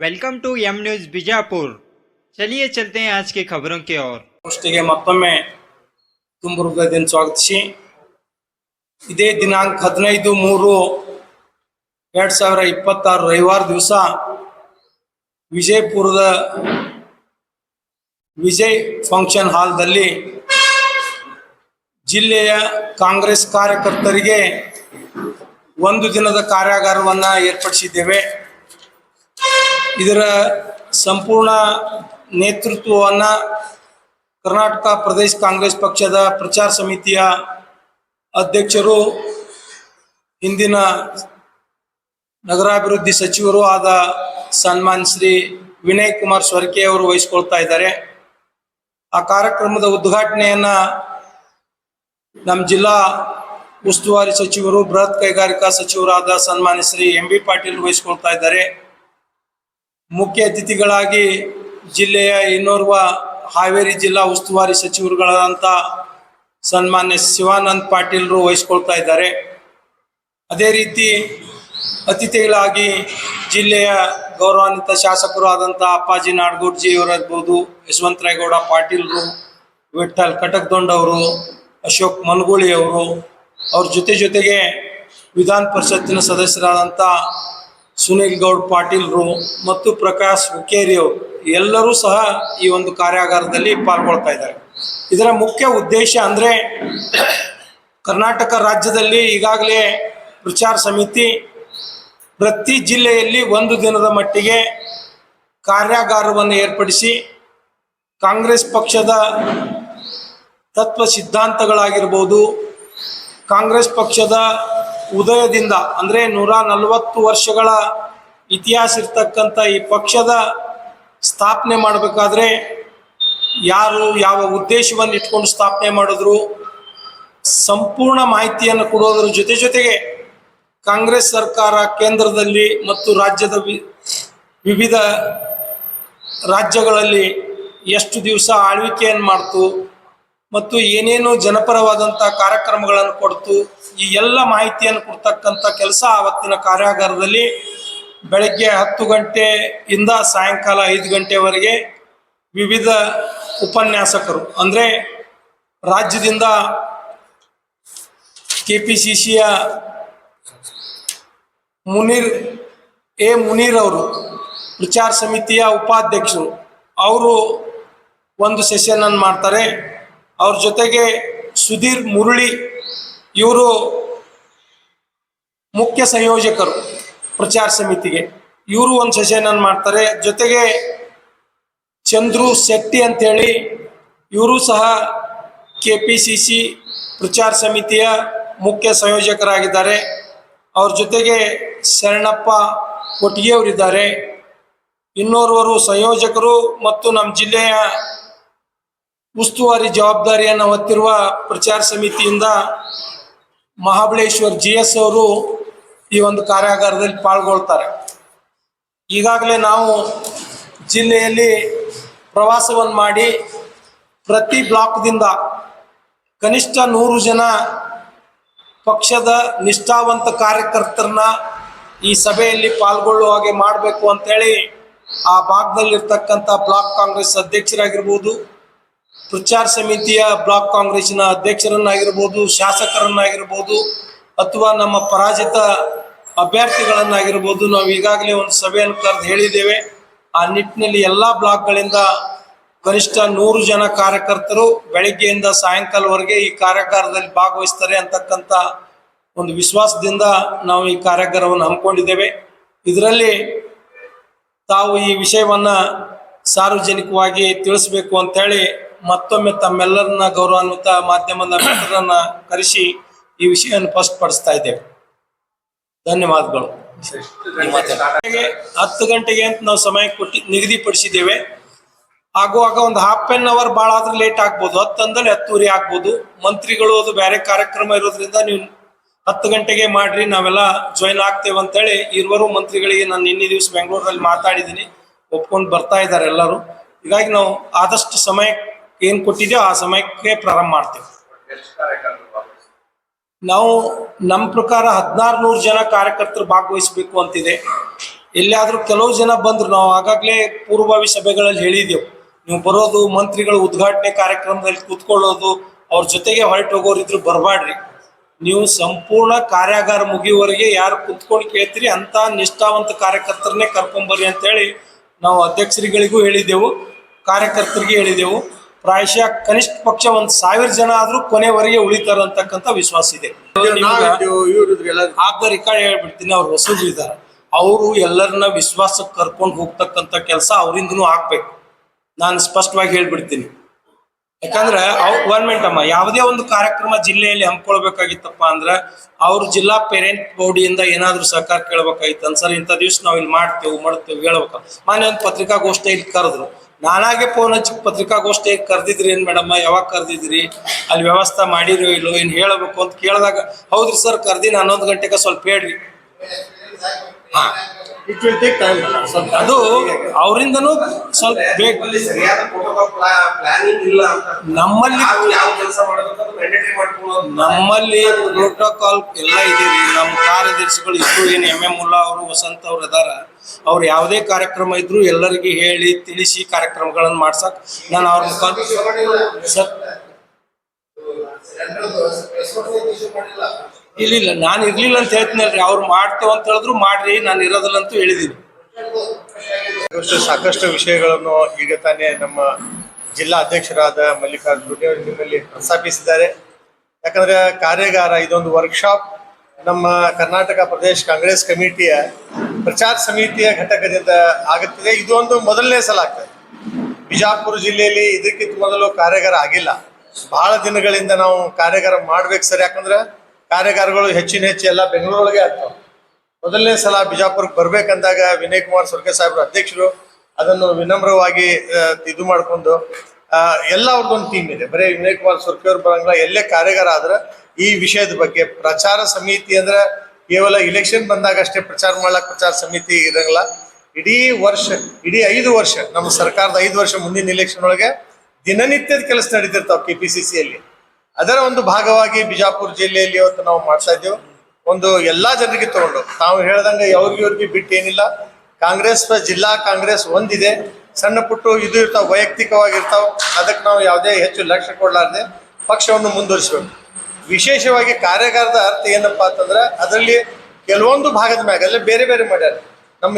Welcome to M news Bijapur. चलिए चलते हैं आज की खबरों की ओर। ಗೋಷ್ಠಿಗೆ ಮತ್ತೊಮ್ಮೆ ತುಂಬ ಹೃದಯದಿಂದ ಸ್ವಾಗತಿಸಿ ಇದೇ ದಿನಾಂಕ 15/3/2026 ರವಿವಾರ ದಿವಸ ವಿಜಯಪುರದ ವಿಜಯ್ ಫಂಕ್ಷನ್ ಹಾಲ್ದಲ್ಲಿ ಜಿಲ್ಲೆಯ ಕಾಂಗ್ರೆಸ್ ಕಾರ್ಯಕರ್ತರಿಗೆ ಒಂದು ದಿನದ ಕಾರ್ಯಾಗಾರವನ್ನು ಏರ್ಪಡಿಸಿದ್ದೇವೆ. ಇದರ ಸಂಪೂರ್ಣ ನೇತೃತ್ವವನ್ನು ಕರ್ನಾಟಕ ಪ್ರದೇಶ ಕಾಂಗ್ರೆಸ್ ಪಕ್ಷದ ಪ್ರಚಾರ ಸಮಿತಿಯ ಅಧ್ಯಕ್ಷರು ಹಿಂದಿನ ನಗರಾಭಿವೃದ್ಧಿ ಸಚಿವರು ಆದ ಸನ್ಮಾನ್ ಶ್ರೀ ವಿನಯ್ ಕುಮಾರ್ ಸ್ವರ್ಕೆ ಅವರು ವಹಿಸಿಕೊಳ್ತಾ ಇದ್ದಾರೆ. ಆ ಕಾರ್ಯಕ್ರಮದ ಉದ್ಘಾಟನೆಯನ್ನು ನಮ್ಮ ಜಿಲ್ಲಾ ಉಸ್ತುವಾರಿ ಸಚಿವರು ಬೃಹತ್ ಕೈಗಾರಿಕಾ ಸಚಿವರಾದ ಸನ್ಮಾನ್ಯ ಶ್ರೀ ಎಂ ಬಿ ಪಾಟೀಲ್ ವಹಿಸಿಕೊಳ್ತಾ ಇದ್ದಾರೆ. ಮುಖ್ಯ ಅತಿಥಿಗಳಾಗಿ ಜಿಲ್ಲೆಯ ಇನ್ನೋರ್ವ ಹಾವೇರಿ ಜಿಲ್ಲಾ ಉಸ್ತುವಾರಿ ಸಚಿವರುಗಳಾದಂಥ ಸನ್ಮಾನ್ಯ ಶಿವಾನಂದ ಪಾಟೀಲ್ರು ವಹಿಸಿಕೊಳ್ತಾ ಇದ್ದಾರೆ. ಅದೇ ರೀತಿ ಅತಿಥಿಗಳಾಗಿ ಜಿಲ್ಲೆಯ ಗೌರವಾನ್ವಿತ ಶಾಸಕರು ಆದಂಥ ಅಪ್ಪಾಜಿ ನಾಡಗೌಡ್ಜಿ ಅವರಿರ್ಬೋದು, ಯಶವಂತರಾಯಗೌಡ ಪಾಟೀಲ್ರು, ವಿಠಲ್ ಕಟಕ್ದೊಂಡವರು, ಅಶೋಕ್ ಮನಗೂಳಿ ಅವರು, ಅವ್ರ ಜೊತೆಗೆ ವಿಧಾನ ಪರಿಷತ್ತಿನ ಸದಸ್ಯರಾದಂಥ ಸುನೀಲ್ ಗೌಡ್ ಪಾಟೀಲ್ರು ಮತ್ತು ಪ್ರಕಾಶ್ ಹುಕ್ಕೇರಿ ಅವರು ಎಲ್ಲರೂ ಸಹ ಈ ಒಂದು ಕಾರ್ಯಾಗಾರದಲ್ಲಿ ಪಾಲ್ಗೊಳ್ತಾ ಇದ್ದಾರೆ. ಇದರ ಮುಖ್ಯ ಉದ್ದೇಶ ಅಂದರೆ ಕರ್ನಾಟಕ ರಾಜ್ಯದಲ್ಲಿ ಈಗಾಗಲೇ ಪ್ರಚಾರ ಸಮಿತಿ ಪ್ರತಿ ಜಿಲ್ಲೆಯಲ್ಲಿ ಒಂದು ದಿನದ ಮಟ್ಟಿಗೆ ಕಾರ್ಯಾಗಾರವನ್ನು ಏರ್ಪಡಿಸಿ ಕಾಂಗ್ರೆಸ್ ಪಕ್ಷದ ತತ್ವ ಸಿದ್ಧಾಂತಗಳಾಗಿರ್ಬೋದು, ಕಾಂಗ್ರೆಸ್ ಪಕ್ಷದ ಉದಯದಿಂದ ಅಂದರೆ 140 ವರ್ಷಗಳ ಇತಿಹಾಸ ಇರ್ತಕ್ಕಂಥ ಈ ಪಕ್ಷದ ಸ್ಥಾಪನೆ ಮಾಡಬೇಕಾದ್ರೆ ಯಾರು ಯಾವ ಉದ್ದೇಶವನ್ನು ಇಟ್ಕೊಂಡು ಸ್ಥಾಪನೆ ಮಾಡಿದ್ರು ಸಂಪೂರ್ಣ ಮಾಹಿತಿಯನ್ನು ಕೊಡೋದ್ರ ಜೊತೆಗೆ ಕಾಂಗ್ರೆಸ್ ಸರ್ಕಾರ ಕೇಂದ್ರದಲ್ಲಿ ಮತ್ತು ರಾಜ್ಯದ ವಿವಿಧ ರಾಜ್ಯಗಳಲ್ಲಿ ಎಷ್ಟು ದಿವಸ ಆಳ್ವಿಕೆಯನ್ನು ಮಾಡ್ತು ಮತ್ತು ಏನೇನು ಜನಪರವಾದಂಥ ಕಾರ್ಯಕ್ರಮಗಳನ್ನು ಕೊಡ್ತು, ಈ ಎಲ್ಲ ಮಾಹಿತಿಯನ್ನು ಕೊಡ್ತಕ್ಕಂಥ ಕೆಲಸ ಆವತ್ತಿನ ಕಾರ್ಯಾಗಾರದಲ್ಲಿ ಬೆಳಗ್ಗೆ 10 ಗಂಟೆಯಿಂದ ಸಾಯಂಕಾಲ 5 ಗಂಟೆವರೆಗೆ ವಿವಿಧ ಉಪನ್ಯಾಸಕರು ಅಂದರೆ ರಾಜ್ಯದಿಂದ KPCCಯ ಮುನೀರ್ ಅವರು ಪ್ರಚಾರ ಸಮಿತಿಯ ಉಪಾಧ್ಯಕ್ಷರು ಅವರು ಒಂದು ಸೆಷನನ್ನು ಮಾಡ್ತಾರೆ. ಅವ್ರ ಜೊತೆಗೆ ಸುಧೀರ್ ಮುರಳಿ ಇವರು ಮುಖ್ಯ ಸಂಯೋಜಕರು ಪ್ರಚಾರ ಸಮಿತಿಗೆ, ಇವರು ಒಂದು ಸೆಷನನ್ನು ಮಾಡ್ತಾರೆ. ಜೊತೆಗೆ ಚಂದ್ರು ಶೆಟ್ಟಿ ಅಂತೇಳಿ ಇವರು ಸಹ KPCC ಪ್ರಚಾರ ಸಮಿತಿಯ ಮುಖ್ಯ ಸಂಯೋಜಕರಾಗಿದ್ದಾರೆ. ಅವ್ರ ಜೊತೆಗೆ ಶರಣಪ್ಪ ಕೊಟ್ಟಿಗೆ ಅವರಿದ್ದಾರೆ. ಇನ್ನೋರ್ವರು ಸಂಯೋಜಕರು ಮತ್ತು ನಮ್ಮ ಜಿಲ್ಲೆಯ ಉಸ್ತುವಾರಿ ಜವಾಬ್ದಾರಿಯನ್ನು ಹೊತ್ತಿರುವ ಪ್ರಚಾರ ಸಮಿತಿಯಿಂದ ಮಹಾಬಲೇಶ್ವರ್ GS ಅವರು ಈ ಒಂದು ಕಾರ್ಯಾಗಾರದಲ್ಲಿ ಪಾಲ್ಗೊಳ್ತಾರೆ. ಈಗಾಗಲೇ ನಾವು ಜಿಲ್ಲೆಯಲ್ಲಿ ಪ್ರವಾಸವನ್ನು ಮಾಡಿ ಪ್ರತಿ ಬ್ಲಾಕ್ದಿಂದ ಕನಿಷ್ಠ 100 ಜನ ಪಕ್ಷದ ನಿಷ್ಠಾವಂತ ಕಾರ್ಯಕರ್ತರನ್ನ ಈ ಸಭೆಯಲ್ಲಿ ಪಾಲ್ಗೊಳ್ಳುವ ಹಾಗೆ ಮಾಡಬೇಕು ಅಂತೇಳಿ ಆ ಭಾಗದಲ್ಲಿರ್ತಕ್ಕಂಥ ಬ್ಲಾಕ್ ಕಾಂಗ್ರೆಸ್ ಅಧ್ಯಕ್ಷರಾಗಿರ್ಬೋದು, ಪ್ರಚಾರ ಸಮಿತಿಯ ಬ್ಲಾಕ್ ಕಾಂಗ್ರೆಸ್ನ ಅಧ್ಯಕ್ಷರನ್ನಾಗಿರ್ಬೋದು, ಶಾಸಕರನ್ನಾಗಿರ್ಬೋದು ಅಥವಾ ನಮ್ಮ ಪರಾಜಿತ ಅಭ್ಯರ್ಥಿಗಳನ್ನಾಗಿರ್ಬೋದು ನಾವು ಈಗಾಗಲೇ ಒಂದು ಸಭೆಯನ್ನು ಕರೆದು ಹೇಳಿದ್ದೇವೆ. ಆ ನಿಟ್ಟಿನಲ್ಲಿ ಎಲ್ಲ ಬ್ಲಾಕ್ಗಳಿಂದ ಕನಿಷ್ಠ 100 ಜನ ಕಾರ್ಯಕರ್ತರು ಬೆಳಗ್ಗೆಯಿಂದ ಸಾಯಂಕಾಲವರೆಗೆ ಈ ಕಾರ್ಯಾಗಾರದಲ್ಲಿ ಭಾಗವಹಿಸ್ತಾರೆ ಅಂತಕ್ಕಂಥ ಒಂದು ವಿಶ್ವಾಸದಿಂದ ನಾವು ಈ ಕಾರ್ಯಾಗಾರವನ್ನು ಹಮ್ಮಿಕೊಂಡಿದ್ದೇವೆ. ಇದರಲ್ಲಿ ತಾವು ಈ ವಿಷಯವನ್ನು ಸಾರ್ವಜನಿಕವಾಗಿ ತಿಳಿಸಬೇಕು ಅಂತೇಳಿ ಮತ್ತೊಮ್ಮೆ ತಮ್ಮೆಲ್ಲರನ್ನ ಗೌರವಾನ್ವಿತ ಮಾಧ್ಯಮದ ಮಿತ್ರರನ್ನ ಕರೆಸಿ ಈ ವಿಷಯವನ್ನು ಸ್ಪಷ್ಟಪಡಿಸ್ತಾ ಇದ್ದೇವೆ. ಧನ್ಯವಾದಗಳು. 10 ಗಂಟೆಗೆ ಅಂತ ನಾವು ಸಮಯ ನಿಗದಿಪಡಿಸಿದ್ದೇವೆ. ಆಗುವಾಗ ಒಂದು ½ ಅವರ್ ಭಾಳ ಆದ್ರೆ ಲೇಟ್ ಆಗ್ಬೋದು, 10 ಅಂದ್ರೆ 10:30 ಆಗ್ಬೋದು. ಮಂತ್ರಿಗಳು ಅದು ಬೇರೆ ಕಾರ್ಯಕ್ರಮ ಇರೋದ್ರಿಂದ ನೀವು 10 ಗಂಟೆಗೆ ಮಾಡ್ರಿ, ನಾವೆಲ್ಲ ಜಾಯಿನ್ ಆಗ್ತೇವೆ ಅಂತೇಳಿ ಇರುವರು ಮಂತ್ರಿಗಳಿಗೆ ನಾನು ನಿನ್ನೆ ದಿವಸ ಬೆಂಗಳೂರಲ್ಲಿ ಮಾತಾಡಿದ್ದೀನಿ, ಒಪ್ಕೊಂಡು ಬರ್ತಾ ಇದ್ದಾರೆ ಎಲ್ಲರೂ. ಹೀಗಾಗಿ ನಾವು ಆದಷ್ಟು ಸಮಯ ಏನು ಕೊಟ್ಟಿದ್ದೇವೆ ಆ ಸಮಯಕ್ಕೆ ಪ್ರಾರಂಭ ಮಾಡ್ತೇವೆ. ನಾವು ನಮ್ಮ ಪ್ರಕಾರ 1600 ಜನ ಕಾರ್ಯಕರ್ತರು ಭಾಗವಹಿಸಬೇಕು ಅಂತಿದೆ. ಎಲ್ಲಿಯಾದ್ರೂ ಕೆಲವು ಜನ ಬಂದ್ರು, ನಾವು ಆಗಾಗಲೇ ಪೂರ್ವಭಾವಿ ಸಭೆಗಳಲ್ಲಿ ಹೇಳಿದೆವು, ನೀವು ಬರೋದು ಮಂತ್ರಿಗಳು ಉದ್ಘಾಟನೆ ಕಾರ್ಯಕ್ರಮದಲ್ಲಿ ಕೂತ್ಕೊಳ್ಳೋದು, ಅವ್ರ ಜೊತೆಗೆ ಹೊರಟು ಹೋಗೋರಿದ್ರು ಬರಬಾಡ್ರಿ. ನೀವು ಸಂಪೂರ್ಣ ಕಾರ್ಯಾಗಾರ ಮುಗಿಯುವವರೆಗೆ ಯಾರು ಕುತ್ಕೊಂಡು ಕೇಳ್ತೀರಿ ಅಂತ ನಿಷ್ಠಾವಂತ ಕಾರ್ಯಕರ್ತರನ್ನೇ ಕರ್ಕೊಂಬರ್ರಿ ಅಂತೇಳಿ ನಾವು ಅಧ್ಯಕ್ಷರುಗಳಿಗೂ ಹೇಳಿದೆವು, ಕಾರ್ಯಕರ್ತರಿಗೆ ಹೇಳಿದೆವು. ಪ್ರಾಯಶಃ ಕನಿಷ್ಠ ಪಕ್ಷ 1000 ಜನ ಆದ್ರೂ ಕೊನೆವರೆಗೆ ಉಳಿತಾರ ಅಂತಕ್ಕಂಥ ವಿಶ್ವಾಸ ಇದೆ. ಆಗ ರಿಕಾರ್ಡ್ ಹೇಳ್ಬಿಡ್ತೀನಿ, ಅವ್ರು ಹೊಸಬ್ರು ಇದ್ದಾರೆ, ಅವರು ಎಲ್ಲರನ್ನ ವಿಶ್ವಾಸಕ್ಕೆ ಕರ್ಕೊಂಡು ಹೋಗ್ತಕ್ಕಂಥ ಕೆಲಸ ಅವರಿಂದನೂ ಆಗ್ಬೇಕು. ನಾನು ಸ್ಪಷ್ಟವಾಗಿ ಹೇಳ್ಬಿಡ್ತೀನಿ. ಯಾಕಂದ್ರೆ ಗವರ್ಮೆಂಟ್ ಅಮ್ಮ ಯಾವುದೇ ಒಂದು ಕಾರ್ಯಕ್ರಮ ಜಿಲ್ಲೆಯಲ್ಲಿ ಹಮ್ಮಿಕೊಳ್ಬೇಕಾಗಿತ್ತಪ್ಪ ಅಂದ್ರೆ ಅವ್ರ ಜಿಲ್ಲಾ ಪೇರೆಂಟ್ ಬಾಡಿಯಿಂದ ಏನಾದ್ರು ಸಹಕಾರ ಕೇಳ್ಬೇಕಾಗಿತ್ತು. ಸರ್ ಇಂಥ ದಿವ್ಸ ನಾವು ಇಲ್ಲಿ ಮಾಡ್ತೇವೆ ಹೇಳ್ಬೇಕು. ಮಾನ್ಯ ಒಂದು ಪತ್ರಿಕಾಗೋಷ್ಠಿ ಇಲ್ಲಿ ಕರೆದ್ರು, ನಾನಾಗೆ ಫೋನ್ ಹಚ್ಚಿ ಪತ್ರಿಕಾಗೋಷ್ಠಿ ಕರೆದಿದ್ರಿ ಏನ್ ಮೇಡಮ್ಮ, ಯಾವಾಗ ಕರೆದಿದ್ರಿ, ಅಲ್ಲಿ ವ್ಯವಸ್ಥೆ ಮಾಡಿರೋ ಇಲ್ಲೋ ಏನು ಹೇಳಬೇಕು ಅಂತ ಕೇಳಿದಾಗ, ಹೌದ್ರಿ ಸರ್ ಕರ್ದಿನ 11 ಗಂಟೆಗೆ ಸ್ವಲ್ಪ ಹೇಳ್ರಿ. ಹಾ, ಅದು ಅವರಿಂದನೂ ಸ್ವಲ್ಪ ಬೇಕು. ನಮ್ಮಲ್ಲಿ ಪ್ರೋಟೋಕಾಲ್ ಎಲ್ಲ ಇದೀರಿ. ನಮ್ಮ ಕಾರ್ಯದರ್ಶಿಗಳು ಇದ್ರು, ಏನು MM ಮುಲ್ಲಾ ಅವರು, ವಸಂತ ಅವ್ರು ಅದಾರ, ಅವ್ರು ಯಾವುದೇ ಕಾರ್ಯಕ್ರಮ ಇದ್ರು ಎಲ್ಲರಿಗೆ ಹೇಳಿ ತಿಳಿಸಿ ಕಾರ್ಯಕ್ರಮಗಳನ್ನು ಮಾಡ್ಸಕ್ ನಾನು ಅವ್ರ ಸರ್ ಇಲ್ಲ ನಾನು ಇರ್ಲಿಲ್ಲ ಅಂತ ಹೇಳ್ತೀನಲ್ರಿ, ಅವ್ರು ಮಾಡ್ತೇವೆ ಅಂತ ಹೇಳಿದ್ರು ಮಾಡ್ರಿ, ನಾನು ಇರೋದಿಲ್ಲ ಅಂತೂ ಹೇಳಿದೀನಿ. ಸಾಕಷ್ಟು ವಿಷಯಗಳನ್ನು ಈಗ ತಾನೇ ನಮ್ಮ ಜಿಲ್ಲಾ ಅಧ್ಯಕ್ಷರಾದ ಮಲ್ಲಿಕಾರ್ಜುನ್ ಅವರು ನಿಮ್ಮಲ್ಲಿ ಪ್ರಸ್ತಾಪಿಸಿದ್ದಾರೆ. ಯಾಕಂದ್ರೆ ಕಾರ್ಯಾಗಾರ ಇದೊಂದು ವರ್ಕ್ಶಾಪ್ ನಮ್ಮ ಕರ್ನಾಟಕ ಪ್ರದೇಶ ಕಾಂಗ್ರೆಸ್ ಕಮಿಟಿಯ ಪ್ರಚಾರ ಸಮಿತಿಯ ಘಟಕದಿಂದ ಆಗುತ್ತಿದೆ. ಇದು ಒಂದು ಮೊದಲನೇ ಸಲ ಆಗ್ತದೆ. ಬಿಜಾಪುರ ಜಿಲ್ಲೆಯಲ್ಲಿ ಇದಕ್ಕಿಂತ ಮೊದಲು ಕಾರ್ಯಾಗಾರ ಆಗಿಲ್ಲ. ಬಹಳ ದಿನಗಳಿಂದ ನಾವು ಕಾರ್ಯಾಗಾರ ಮಾಡ್ಬೇಕು ಸರ್, ಯಾಕಂದ್ರೆ ಕಾರ್ಯಾಗಾರಗಳು ಹೆಚ್ಚು ಎಲ್ಲ ಬೆಂಗಳೂರೊಳಗೆ ಆಗ್ತಾವೆ. ಮೊದಲನೇ ಸಲ ಬಿಜಾಪುರಕ್ಕೆ ಬರ್ಬೇಕಂದಾಗ ವಿನಯ್ ಕುಮಾರ್ ಸೊರ್ಕೆ ಸಾಹೇಬ್ರು ಅಧ್ಯಕ್ಷರು ಅದನ್ನು ವಿನಮ್ರವಾಗಿ ಇದು ಮಾಡ್ಕೊಂಡು ಎಲ್ಲ ಅವ್ರದ್ದೊಂದು ಟೀಮ್ ಇದೆ. ಬರೀ ವಿನಯ್ ಕುಮಾರ್ ಸೊರ್ಕೆ ಅವ್ರು ಬರಂಗಿಲ್ಲ, ಎಲ್ಲೇ ಕಾರ್ಯಾಗಾರ ಆದ್ರೆ ಈ ವಿಷಯದ ಬಗ್ಗೆ ಪ್ರಚಾರ ಸಮಿತಿ ಅಂದ್ರೆ ಕೇವಲ ಇಲೆಕ್ಷನ್ ಬಂದಾಗ ಅಷ್ಟೇ ಪ್ರಚಾರ ಮಾಡ್ಲಕ್ ಪ್ರಚಾರ ಸಮಿತಿ ಇರಂಗಿಲ್ಲ. ಇಡೀ 5 ವರ್ಷ ನಮ್ಮ ಸರ್ಕಾರದ 5 ವರ್ಷ ಮುಂದಿನ ಇಲೆಕ್ಷನ್ ಒಳಗೆ ದಿನನಿತ್ಯದ ಕೆಲಸ ನಡೀತಿರ್ತಾವ KPCCಯಲ್ಲಿ. ಅದರ ಒಂದು ಭಾಗವಾಗಿ ಬಿಜಾಪುರ ಜಿಲ್ಲೆಯಲ್ಲಿ ಇವತ್ತು ನಾವು ಮಾಡ್ತಾ ಇದ್ದೇವೆ. ಒಂದು ಎಲ್ಲಾ ಜನರಿಗೆ ತಗೊಂಡು ತಾವು ಹೇಳ್ದಂಗೆ ಅವ್ರಿಗೆ ಬಿಟ್ಟು ಏನಿಲ್ಲ. ಕಾಂಗ್ರೆಸ್ ಜಿಲ್ಲಾ ಕಾಂಗ್ರೆಸ್ ಒಂದಿದೆ, ಸಣ್ಣ ಪುಟ್ಟು ಇದು ಇರ್ತಾವ, ವೈಯಕ್ತಿಕವಾಗಿರ್ತಾವ. ಅದಕ್ಕೆ ನಾವು ಯಾವುದೇ ಹೆಚ್ಚು ಲಕ್ಷ್ಯ ಕೊಡಲಾರ್ದೆ ಪಕ್ಷವನ್ನು ಮುಂದುವರಿಸಬೇಕು. ವಿಶೇಷವಾಗಿ ಕಾರ್ಯಾಗಾರದ ಅರ್ಥ ಏನಪ್ಪಾ ಅಂತಂದ್ರೆ ಅದರಲ್ಲಿ ಕೆಲವೊಂದು ಭಾಗದ ಮ್ಯಾಗ ಅಲ್ಲೇ ಬೇರೆ ಬೇರೆ ಮಾಡ್ಯಾರ. ನಮ್ಮ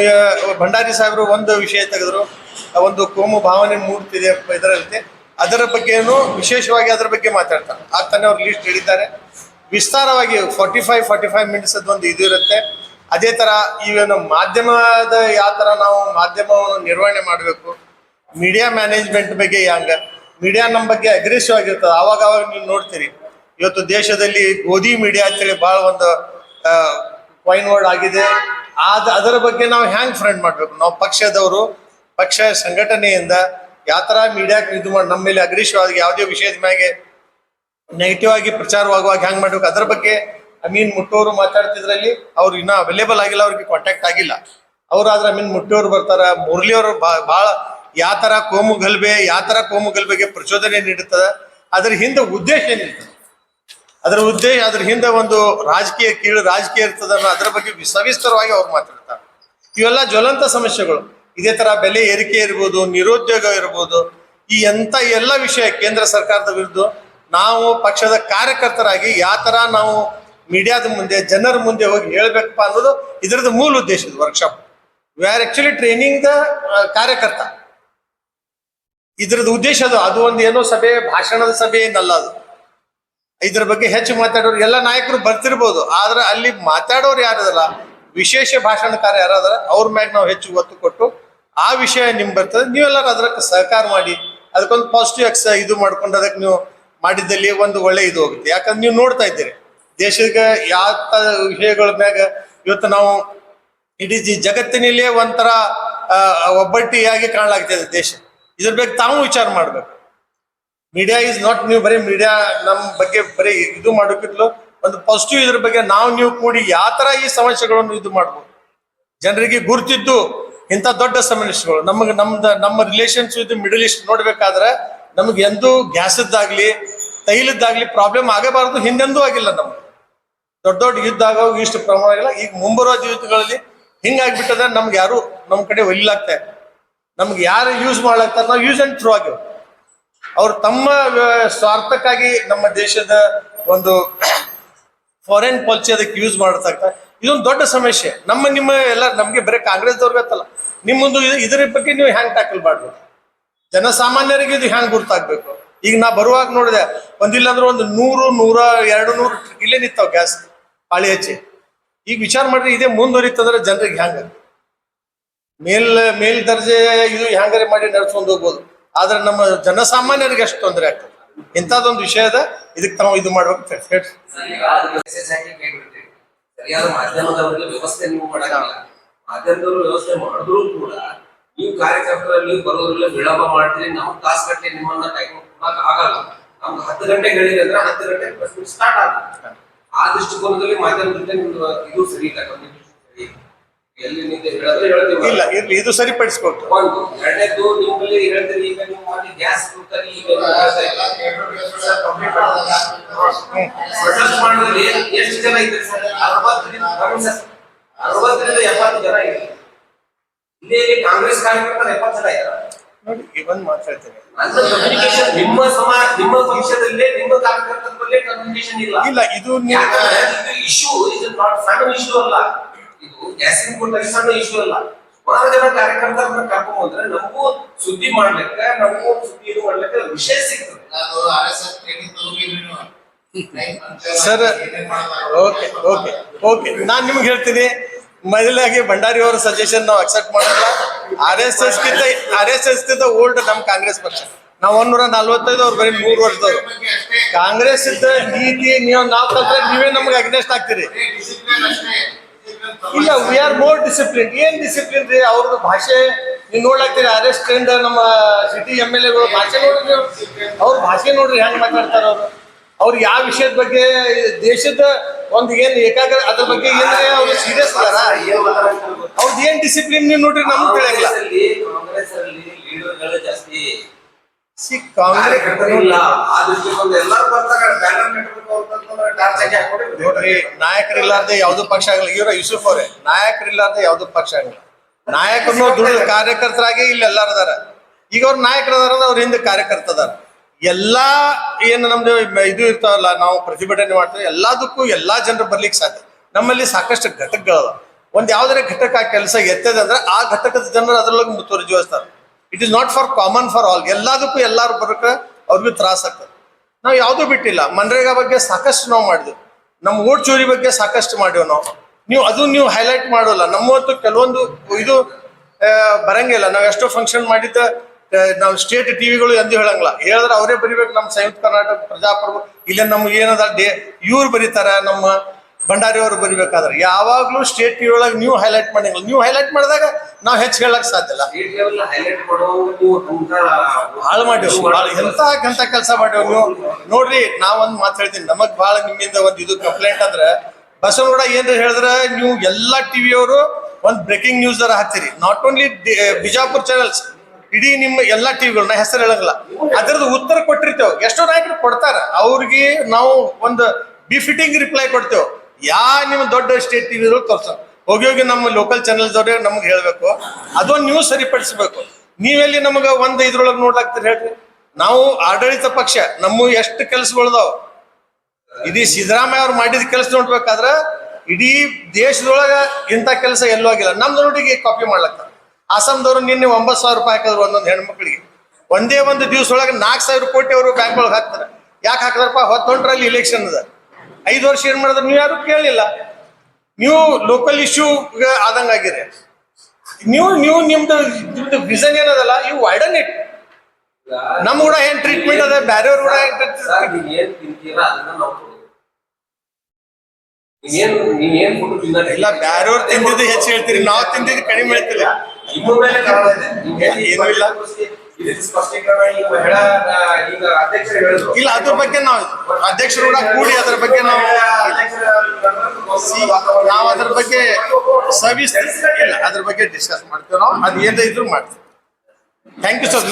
ಭಂಡಾರಿ ಸಾಹೇಬರು ಒಂದು ವಿಷಯ ತೆಗೆದ್ರು, ಒಂದು ಕೋಮು ಭಾವನೆ ಮೂಡ್ತಿದೆ ಇದರಲ್ಲಿ, ಅದರ ಬಗ್ಗೆನೂ ವಿಶೇಷವಾಗಿ ಅದರ ಬಗ್ಗೆ ಮಾತಾಡ್ತಾರೆ. ಆಗ್ತಾನೆ ಅವ್ರು ಲೀಸ್ಟ್ ಹೇಳಿದ್ದಾರೆ. ವಿಸ್ತಾರವಾಗಿ 45 ಮಿನಿಟ್ಸ್ ಒಂದು ಇದು ಇರುತ್ತೆ. ಅದೇ ತರ ಈವೇನು ಮಾಧ್ಯಮದ ಯಾವ ತರ ನಾವು ಮಾಧ್ಯಮವನ್ನು ನಿರ್ವಹಣೆ ಮಾಡಬೇಕು, ಮೀಡಿಯಾ ಮ್ಯಾನೇಜ್ಮೆಂಟ್ ಬಗ್ಗೆ ಹೆಂಗ, ಮೀಡಿಯಾ ನಮ್ಮ ಬಗ್ಗೆ ಅಗ್ರೆಸಿವ್ ಆಗಿರ್ತದೆ. ಆವಾಗ ನೀವು ನೋಡ್ತೀರಿ ಇವತ್ತು ದೇಶದಲ್ಲಿ ಗೋಧಿ ಮೀಡಿಯಾ ಅಂತೇಳಿ ಬಹಳ ಒಂದು ಕಾಯಿನ್ ವರ್ಡ್ ಆಗಿದೆ. ಅದರ ಬಗ್ಗೆ ನಾವು ಹ್ಯಾಂಗ್ ಫ್ರೆಂಡ್ ಮಾಡ್ಬೇಕು, ನಾವು ಪಕ್ಷದವರು ಪಕ್ಷ ಸಂಘಟನೆಯಿಂದ ಯಾವ ತರ ಮೀಡಿಯಾಕ್ಕೆ ಇದು ಮಾಡಿ ನಮ್ಮ ಮೇಲೆ ಅಗ್ರೆಸಿವ್ ಆಗಿ ಯಾವುದೇ ವಿಷಯದ ಮ್ಯಾಗೆ ನೆಗೆಟಿವ್ ಆಗಿ ಪ್ರಚಾರವಾಗುವಾಗ ಹ್ಯಾಂಗ್ ಮಾಡ್ಬೇಕು, ಅದರ ಬಗ್ಗೆ ಅಮೀನ್ ಮುಟ್ಟೋರು ಮಾತಾಡ್ತಿದ್ರಲ್ಲಿ. ಅವ್ರು ಇನ್ನೂ ಅವೈಲೇಬಲ್ ಆಗಿಲ್ಲ, ಅವ್ರಿಗೆ ಕಾಂಟ್ಯಾಕ್ಟ್ ಆಗಿಲ್ಲ. ಅವ್ರಾದ್ರೆ ಅಮೀನ್ ಮುಟ್ಟೋರು ಬರ್ತಾರ, ಮುರಳಿ ಅವರು ಬಹಳ ಯಾವ ತರ ಕೋಮು ಗಲ್ಬೆಗೆ ಪ್ರಚೋದನೆ ನೀಡುತ್ತದೆ. ಅದ್ರ ಹಿಂದೆ ಉದ್ದೇಶ ಏನಿರ್ತದೆ, ಅದ್ರ ಹಿಂದೆ ಒಂದು ಕೀಳು ರಾಜಕೀಯ ಇರ್ತದ, ಅದರ ಬಗ್ಗೆ ಸವಿಸ್ತರವಾಗಿ ಅವ್ರು ಮಾತಾಡ್ತಾರೆ. ಇವೆಲ್ಲ ಜ್ವಲಂತ ಸಮಸ್ಯೆಗಳು. ಇದೇ ತರ ಬೆಲೆ ಏರಿಕೆ ಇರ್ಬೋದು, ನಿರುದ್ಯೋಗ ಇರ್ಬೋದು, ಈ ಎಲ್ಲ ವಿಷಯ ಕೇಂದ್ರ ಸರ್ಕಾರದ ವಿರುದ್ಧ ನಾವು ಪಕ್ಷದ ಕಾರ್ಯಕರ್ತರಾಗಿ ಯಾವ ತರ ನಾವು ಮೀಡಿಯಾದ ಮುಂದೆ ಜನರ ಮುಂದೆ ಹೋಗಿ ಹೇಳ್ಬೇಕಪ್ಪ ಅನ್ನೋದು ಇದರದ ಮೂಲ ಉದ್ದೇಶ. Workshop we are actually training the ಕಾರ್ಯಕರ್ತ. ಇದ್ರದ್ದು ಉದ್ದೇಶ ಅದು ಒಂದು ಏನೋ ಸಭೆ, ಭಾಷಣದ ಸಭೆ ಏನಲ್ಲ ಅದು. ಇದ್ರ ಬಗ್ಗೆ ಹೆಚ್ಚು ಮಾತಾಡೋರು ಎಲ್ಲ ನಾಯಕರು ಬರ್ತಿರ್ಬೋದು, ಆದ್ರೆ ಅಲ್ಲಿ ಮಾತಾಡೋರು ಯಾರದಲ್ಲ, ವಿಶೇಷ ಭಾಷಣಕಾರ ಯಾರಾದ್ರ ಅವ್ರ ಮ್ಯಾಗ ನಾವು ಹೆಚ್ಚು ಒತ್ತು ಕೊಟ್ಟು ಆ ವಿಷಯ ನಿಮ್ಗೆ ಬರ್ತದೆ. ನೀವೆಲ್ಲರೂ ಅದಕ್ಕೆ ಸಹಕಾರ ಮಾಡಿ ಅದಕ್ಕೊಂದು ಪಾಸಿಟಿವ್ ಇದು ಮಾಡ್ಕೊಂಡು ಅದಕ್ಕೆ ನೀವು ಮಾಡಿದ್ದಲ್ಲಿ ಒಂದು ಒಳ್ಳೆ ಇದು ಹೋಗುತ್ತೆ. ಯಾಕಂದ್ರೆ ನೀವು ನೋಡ್ತಾ ಇದ್ದೀರಿ ದೇಶಕ್ಕೆ ಯಾವ ವಿಷಯಗಳ ಮ್ಯಾಗ ಇವತ್ತು ನಾವು ಇಡೀ ಜಗತ್ತಿನಲ್ಲೇ ಒಂಥರ ಒಬ್ಬಟ್ಟಿಯಾಗಿ ಕಾಣಲಾಗ್ತಿದೆ ದೇಶ. ಇದ್ರ ಬಗ್ಗೆ ತಾವು ವಿಚಾರ ಮಾಡ್ಬೇಕು. ಮೀಡಿಯಾ ಈಸ್ ನಾಟ್, ನೀವು ಬರೀ ಮೀಡಿಯಾ ನಮ್ಮ ಬಗ್ಗೆ ಬರೀ ಇದು ಮಾಡೋಕ್ಕಿಂತಲೂ ಒಂದು ಪಾಸಿಟಿವ್ ಇದ್ರ ಬಗ್ಗೆ ನೀವು ಕೂಡಿ ಯಾವ ತರ ಈ ಸಮಸ್ಯೆಗಳನ್ನು ಇದು ಮಾಡ್ಬೋದು. ಜನರಿಗೆ ಗುರ್ತಿದ್ದು ಇಂಥ ದೊಡ್ಡ ಸಮಸ್ಯೆಗಳು ನಮ್ಮ ರಿಲೇಷನ್ಸ್ ವಿತ್ ಮಿಡಲ್ ಈಸ್ಟ್ ನೋಡ್ಬೇಕಾದ್ರೆ ನಮ್ಗೆ ಎಂದೂ ಗ್ಯಾಸದ್ದಾಗ್ಲಿ ತೈಲದ್ದಾಗ್ಲಿ ಪ್ರಾಬ್ಲಮ್ ಆಗಬಾರ್ದು, ಹಿಂದೆಂದೂ ಆಗಿಲ್ಲ ನಮ್ಗೆ. ದೊಡ್ಡ ದೊಡ್ಡ ಯುದ್ಧ ಆಗೋ ಇಷ್ಟು ಪ್ರಮಾಣ ಇಲ್ಲ. ಈಗ ಮುಂಬರುವ ಯುದ್ಧಗಳಲ್ಲಿ ಹಿಂಗಾಗ್ಬಿಟ್ಟದ, ನಮ್ಗೆ ಯಾರು ನಮ್ಮ ಕಡೆ ಒಲಿಲಾಗ್ತಾ ಇಲ್ಲ. ನಮ್ಗೆ ಯಾರು ಯೂಸ್ ಮಾಡ್ಲಾಗ್ತಾರೆ, ನಾವು ಯೂಸ್ ಅಂಡ್ ಥ್ರೂ ಆಗಿವ್. ಅವ್ರು ತಮ್ಮ ಸ್ವಾರ್ಥಕ್ಕಾಗಿ ನಮ್ಮ ದೇಶದ ಒಂದು ಫಾರಿನ್ ಪಾಲಿಸಿ ಅದಕ್ಕೆ ಯೂಸ್ ಮಾಡ್ತಾ ಇದೊಂದು ದೊಡ್ಡ ಸಮಸ್ಯೆ. ನಿಮ್ಮ ಎಲ್ಲ ನಮ್ಗೆ ಬರೀ ಕಾಂಗ್ರೆಸ್ದವ್ರಿಗೆ ಗೊತ್ತಲ್ಲ, ನಿಮ್ಮೊಂದು ಇದ್ರ ಬಗ್ಗೆ ನೀವು ಹ್ಯಾಂಗ್ ಟ್ಯಾಕಲ್ ಮಾಡ್ಬೇಕು, ಜನಸಾಮಾನ್ಯರಿಗೆ ಇದು ಹ್ಯಾಂಗ್ ಗುರ್ತಾಗ್ಬೇಕು. ಈಗ ನಾ ಬರುವಾಗ ನೋಡಿದೆ, ಒಂದಿಲ್ಲ ಅಂದ್ರೆ ಒಂದು 100, 100, 200 ಇಲ್ಲೇ ನಿಂತಾವ ಗ್ಯಾಸ್ ಪಾಳಿ ಹಚ್ಚಿ. ಈಗ ವಿಚಾರ ಮಾಡ್ರಿ, ಇದೇ ಮುಂದುವರಿತಂದ್ರೆ ಜನರಿಗೆ ಹ್ಯಾಂಗ ಮೇಲ್ ದರ್ಜೆ ಇದು ಹ್ಯಾಂಗಾರೆ ಮಾಡಿ ನಡ್ಸ್ಕೊಂಡು ಹೋಗ್ಬೋದು. ಆದ್ರೆ ನಮ್ಮ ಜನಸಾಮಾನ್ಯರಿಗೆ ಅಷ್ಟು ತೊಂದರೆ ಆಗ್ತದೆ. ಇಂಥದ್ದೊಂದು ವಿಷಯ ಅದ, ಇದಕ್ಕೆ ತಾವು ಇದು ಮಾಡ್ಬೇಕು. ಸರಿಯಾದ ಮಾಧ್ಯಮದವರಿಗೆ ವ್ಯವಸ್ಥೆ ನೀವು ಮಾಡಕ್ಕಿಲ್ಲ. ಮಾಧ್ಯಮದವರು ವ್ಯವಸ್ಥೆ ಮಾಡಿದ್ರು ಕೂಡ ನೀವು ಕಾರ್ಯಕರ್ತರಲ್ಲಿ ನೀವು ಬರೋದ್ರಲ್ಲಿ ವಿಳಂಬ ಮಾಡ್ತೀರಿ. ನಾವು ತಾಸು ಗಟ್ಟಲೆ ನಿಮ್ಮನ್ನ ಟೈಮ್ ಕೊಡಕ್ ಆಗಲ್ಲ. ನಮ್ಗೆ 10 ಗಂಟೆಗೆ ಹೇಳಿದ್ರೆ ಅಂದ್ರೆ 10 ಗಂಟೆಗೆ ಸ್ಟಾರ್ಟ್ ಆಗುತ್ತೆ. ಆ ದೃಷ್ಟಿಕೋನದಲ್ಲಿ ಮಾಧ್ಯಮದ ಜೊತೆ ನಿಮ್ದು ಇದು ಸರಿ ಇಲ್ಲ. ಎಲ್ಲಿ ನಿಂತು ಹೇಳಿದ್ರೆ ಹೇಳ್ತೀವಿ ಇಲ್ಲ, ಇರ್ಲಿ, ಇದು ಸರಿಪಡಿಸ್ಕೊಟ್ಟು. ಒಂದು ಎರಡನೇದು ನಿಮ್ಮಲ್ಲಿ ಹೇಳ್ತೀರಿ, ಈಗ ನೀವು ಮಾಡಿ ಗ್ಯಾಸ್ ಕೊಡ್ತಾರೆ. ಈಗ ಪ್ರೊಟೆಸ್ಟ್ ಮಾಡೋದ್ರಲ್ಲಿ ಎಷ್ಟು ಜನ ಇದ್ದಾರೆ ಸರ್? 60ರಿಂದ 70 ಜನ ಇದ್ದಾರೆ. ಇಲ್ಲಿ ಕಾಂಗ್ರೆಸ್ ಕಾರ್ಯಕರ್ತರು 70 ಜನ ಇದ್ದಾರೆ. ನೋಡಿ, ಇವನ್ ಮಾತಾಡ್ತೇನೆ, ಕಮ್ಯುನಿಕೇಶನ್ ನಿಮ್ಮ ಪಕ್ಷದಲ್ಲೇ ನಿಮ್ಮ ಕಾರ್ಯಕರ್ತರಲ್ಲೇ ಕಮ್ಯುನಿಕೇಶನ್ ಇಲ್ಲ. ಇಲ್ಲ, ಇದು ಇಶ್ಯೂ ಇಸ್ ನಾಟ್ ಸಣ್ಣ ಇಶ್ಯೂ ಅಲ್ಲ. ಇದು ಗ್ಯಾಸಿನ ಕೊಟ್ಟ ಸಣ್ಣ ಇಶ್ಯೂ ಅಲ್ಲ. ಸುಮಾರು ಜನ ಕಾರ್ಯಕರ್ತರನ್ನ ಕರ್ಕೊಂಡು ಹೋದ್ರೆ ನಮಗೂ ಸುದ್ದಿ ಮಾಡ್ಲಿಕ್ಕೆ, ನಮಗೂ ಸುದ್ದಿ ಇದು ಮಾಡ್ಲಿಕ್ಕೆ ವಿಷಯ ಸಿಗ್ತದೆ. ಸರ್, ಓಕೆ ಓಕೆ ಓಕೆ ನಾನ್ ನಿಮ್ಗೆ ಹೇಳ್ತೀನಿ. ಮೊದಲಾಗಿ ಭಂಡಾರಿ ಅವರ ಸಜೆಷನ್ ನಾವು ಅಕ್ಸೆಪ್ಟ್ ಮಾಡಲ್ಲ. RSS ಗಿಂತ ಓಲ್ಡ್ ನಮ್ಮ ಕಾಂಗ್ರೆಸ್ ಪಕ್ಷ. ನಾವು 145, ಅವ್ರು ಬರೀ 100 ವರ್ಷದವ್ರು. ಕಾಂಗ್ರೆಸ್ ಇದ್ದ ನೀತಿ ನಾವು ಕಲ್ತ್ರೆ ನೀವೇ ನಮ್ಗೆ ಅಗ್ನೆಸ್ಟ್ ಆಗ್ತೀರಿ. ಇಲ್ಲ, ವಿ ಆರ್ ಮೋರ್ ಡಿಸಿಪ್ಲಿನ್. ಏನ್ ಡಿಸಿಪ್ಲಿನ್ ರೀ? ಅವ್ರದ್ದು ಭಾಷೆ ನೀವು ನೋಡ್ಲಾಗ್ತೀರಿ. ಅರೆಸ್ಟ್ ಟ್ರೆಂಡ್ ನಮ್ಮ ಸಿಟಿ MLAಗಳು ಭಾಷೆ ನೋಡ್ರಿ, ಅವ್ರ ಭಾಷೆ ನೋಡ್ರಿ ಹೆಂಗ್ ಮಾತಾಡ್ತಾರ ಅವರು. ಅವ್ರಿಗೆ ಯಾವ ವಿಷಯದ ಬಗ್ಗೆ, ದೇಶದ ಒಂದು ಏನ್ ಏಕಾಗ್ರ ಅದ್ರ ಬಗ್ಗೆ ಏನ್ರಿ ಅವ್ರು ಸೀರಿಯಸ್ ಅದಾರ? ಅವ್ರದ್ದು ಏನ್ ಡಿಸಿಪ್ಲಿನ್ ನೀವು ನೋಡ್ರಿ, ನಮ್ಗೆ ತಿಳಿಯಲ್ಲ. ಕಾಂಗ್ರೆಸ್ ಅಲ್ಲಿ ಲೀಡರ್ಗಳು ಜಾಸ್ತಿ, ಕಾಂಗ್ರೆಸ್ ಇಲ್ಲ. ಆ ದೃಷ್ಟಿಕೋನ ಎಲ್ಲರೂ ಬರ್ತಾರೆ. ಬ್ಯಾನರ್ ಕಟ್ಟಬೇಕು ಟಾರ್ಚ್ ಹಾಕಿ ನೋಡ್ರಿ, ನಾಯಕರಿಲ್ಲಾರ್ದೆ ಯಾವ್ದು ಪಕ್ಷ ಆಗಲ್ಲ. ಇವ್ರ ಯೂಸುಫ್ ಅವರೇ, ನಾಯಕರಿಲ್ಲಾರ್ದೆ ಯಾವ್ದು ಪಕ್ಷ ಆಗಲ್ಲ. ನಾಯಕರನ್ನು ದುಡ್ಡು ಕಾರ್ಯಕರ್ತರಾಗಿ ಇಲ್ಲಿ ಎಲ್ಲಾರು ಅದಾರ. ಈಗ ಅವ್ರ ನಾಯಕರು ಅದಾರ, ಅವ್ರ ಹಿಂದೆ ಕಾರ್ಯಕರ್ತ ಅದಾರ. ಎಲ್ಲಾ ಏನು ನಮ್ದು ಇದು ಇರ್ತಾವಲ್ಲ, ನಾವು ಪ್ರತಿಭಟನೆ ಮಾಡ್ತೇವೆ, ಎಲ್ಲದಕ್ಕೂ ಎಲ್ಲಾ ಜನರು ಬರ್ಲಿಕ್ಕೆ ಸಾಧ್ಯ. ನಮ್ಮಲ್ಲಿ ಸಾಕಷ್ಟು ಘಟಕಗಳದ. ಒಂದ್ ಯಾವ್ದಾರ ಘಟಕ ಕೆಲಸ ಎತ್ತದ ಅಂದ್ರೆ ಆ ಘಟಕದ ಜನರು ಅದ್ರೊಳಗೆ ಮುತುವರ್ಜಿವಹಿಸ್ತಾರೆ. It is not for common for all. ಎಲ್ಲದಕ್ಕೂ ಎಲ್ಲಾರು ಬರಕ ಅವ್ರಿಗೂ ತ್ರಾಸ ಆಗ್ತದೆ. ನಾವು ಯಾವ್ದು ಬಿಟ್ಟಿಲ್ಲ. ಮನ್ರೇಗಾ ಬಗ್ಗೆ ಸಾಕಷ್ಟು ನಾವು ಮಾಡಿದ್ವಿ. ನಮ್ಮ ಓಟ್ ಚೋರಿ ಬಗ್ಗೆ ಸಾಕಷ್ಟು ಮಾಡಿವ್ ನಾವು. ನೀವು ಹೈಲೈಟ್ ಮಾಡೋಲ್ಲ. ನಮ್ಮವತ್ತು ಕೆಲವೊಂದು ಇದು ಬರಂಗಿಲ್ಲ. ನಾವ್ ಎಷ್ಟೋ ಫಂಕ್ಷನ್ ಮಾಡಿದ್ದ ನಾವು ಸ್ಟೇಟ್ ಟಿವಿಗಳು ಎಂದು ಹೇಳಂಗಿಲ್ಲ. ಹೇಳಿದ್ರೆ ಅವರೇ ಬರಿಬೇಕು. ನಮ್ಮ ಸಂಯುಕ್ತ ಕರ್ನಾಟಕ ಪ್ರಜಾಪ್ರಭು ಇಲ್ಲ ನಮ್ಗೆ ಏನದ ಇವ್ರು ಬರೀತಾರ, ನಮ್ಮ ಭಂಡಾರಿ ಅವರು ಬರಿಬೇಕಾದ್ರೆ ಯಾವಾಗ್ಲೂ ಸ್ಟೇಟ್ ಟಿವಿ ಒಳಗೆ ನೀವು ಹೈಲೈಟ್ ಮಾಡಂಗಿಲ್ಲ. ನೀವು ಹೈಲೈಟ್ ಮಾಡಿದಾಗ ನಾವು ಹೆಚ್ಚು ಹೇಳಕ್ ಸಾಧ್ಯ ಇಲ್ಲ. ಹಾಳು ಮಾಡಿವ್, ಎಂತ ಕೆಲಸ ಮಾಡಿವ್ ನೀವು. ನೋಡ್ರಿ, ನಾವೊಂದು ಮಾತು ಹೇಳ್ತೀನಿ. ನಮಗ್ ಬಹಳ ನಿಮ್ಮಿಂದ ಒಂದು ಇದು ಕಂಪ್ಲೇಂಟ್ ಅಂದ್ರೆ, ಬಸವನಗೌಡ ಏನ್ರ ಹೇಳಿದ್ರೆ ನೀವು ಎಲ್ಲಾ ಟಿವಿಯವರು ಒಂದು ಬ್ರೇಕಿಂಗ್ ನ್ಯೂಸ್ ದರ ಹಾಕ್ತೀರಿ. ನಾಟ್ ಓನ್ಲಿ ಬಿಜಾಪುರ್ ಚಾನೆಲ್ಸ್, ಇಡೀ ನಿಮ್ಮ ಎಲ್ಲಾ ಟಿವಿಗಳು, ನಾ ಹೆಸರು ಹೇಳಂಗಿಲ್ಲ, ಅದರದ್ದು ಉತ್ತರ ಕೊಟ್ಟಿರ್ತೇವೆ. ಎಷ್ಟೋ ನಾಯಕರು ಕೊಡ್ತಾರ. ಅವ್ರಿಗೆ ನಾವು ಒಂದು ಬಿಫಿಟಿಂಗ್ ರಿಪ್ಲೈ ಕೊಡ್ತೇವೆ. ನಿಮ್ಮ ದೊಡ್ಡ ಸ್ಟೇಟ್ ಟಿವಿಗಳು ತೋರ್ಸ ಹೋಗಿ ನಮ್ಮ ಲೋಕಲ್ ಚಾನೆಲ್ಸ್ ಅವ್ರೆ ನಮ್ಗೆ ಹೇಳ್ಬೇಕು. ಅದೊಂದು ನ್ಯೂಸ್ ಸರಿಪಡಿಸ್ಬೇಕು. ನೀವೆಲ್ಲಿ ನಮಗೆ ಒಂದು ಇದ್ರೊಳಗೆ ನೋಡ್ಲಾಗ್ತೀರಿ ಹೇಳ್ರಿ? ನಾವು ಆಡಳಿತ ಪಕ್ಷ, ನಮ್ಮ ಎಷ್ಟು ಕೆಲಸಗಳದಾವ. ಇಡೀ ಸಿದ್ದರಾಮಯ್ಯ ಅವ್ರು ಮಾಡಿದ ಕೆಲಸ ನೋಡ್ಬೇಕಾದ್ರೆ ಇಡೀ ದೇಶದೊಳಗ ಇಂಥ ಕೆಲಸ ಎಲ್ಲೂ ಆಗಿಲ್ಲ. ನಮ್ದು ನೋಡಿಗೆ ಕಾಪಿ ಮಾಡ್ಲಾಗ್ತಾರೆ. ಆಸಾಮ್ದವ್ರು ನಿನ್ನೆ 9,000 ರೂಪಾಯಿ ಹಾಕಿದ್ರು ಒಂದೊಂದು ಹೆಣ್ಮಕ್ಳಿಗೆ. ಒಂದೇ ಒಂದು ದಿವಸ ಒಳಗೆ 4,000 ಕೋಟಿ ಅವರು ಬ್ಯಾಂಕ್ ಒಳಗೆ ಹಾಕ್ತಾರೆ. ಯಾಕೆ ಹಾಕಿದ್ರಪ್ಪ? ಹೊತ್ತೊಂಟ್ರಲ್ಲಿ ಇಲೆಕ್ಷನ್ ಅದ. 5 ವರ್ಷ ಏನ್ ಮಾಡಿದ್ರೆ ನೀವು ಯಾರು ಕೇಳಲಿಲ್ಲ. ನೀವು ಲೋಕಲ್ ಇಶ್ಯೂ ಆದಂಗಾಗಿದೆ. ನಿಮ್ದು ವಿಷನ್ ಏನದಲ್ಲ, ಇವು ವೈಡನ್ ಇಟ್. ನಮ್ ಕೂಡ ಏನ್ ಟ್ರೀಟ್ಮೆಂಟ್ ಅದ, ಬೇರೆಯವ್ರು ಕೂಡ ಇಲ್ಲ. ಬೇರೆಯವ್ರು ತಿಂದಿದ್ದು ಹೆಚ್ಚು ಹೇಳ್ತೀರಿ, ನಾವು ತಿಂದಿದ್ದು ಕಡಿಮೆ ಹೇಳ್ತಿಲ್ಲ. ಏನೂ ಇಲ್ಲ. ಇಲ್ಲ, ಅದ್ರ ಬಗ್ಗೆ ನಾವು ಅಧ್ಯಕ್ಷರು ಕೂಡ ಕೂಡಿ ಅದ್ರ ಬಗ್ಗೆ ನಾವು ಅದ್ರ ಬಗ್ಗೆ ಸರ್ವಿಸ್ ಇಲ್ಲ, ಅದ್ರ ಬಗ್ಗೆ ಡಿಸ್ಕಸ್ ಮಾಡ್ತೇವೆ. ನಾವು ಅದು ಏನಾರ ಇದ್ರು ಮಾಡ್ತೀವಿ. Thank you sir.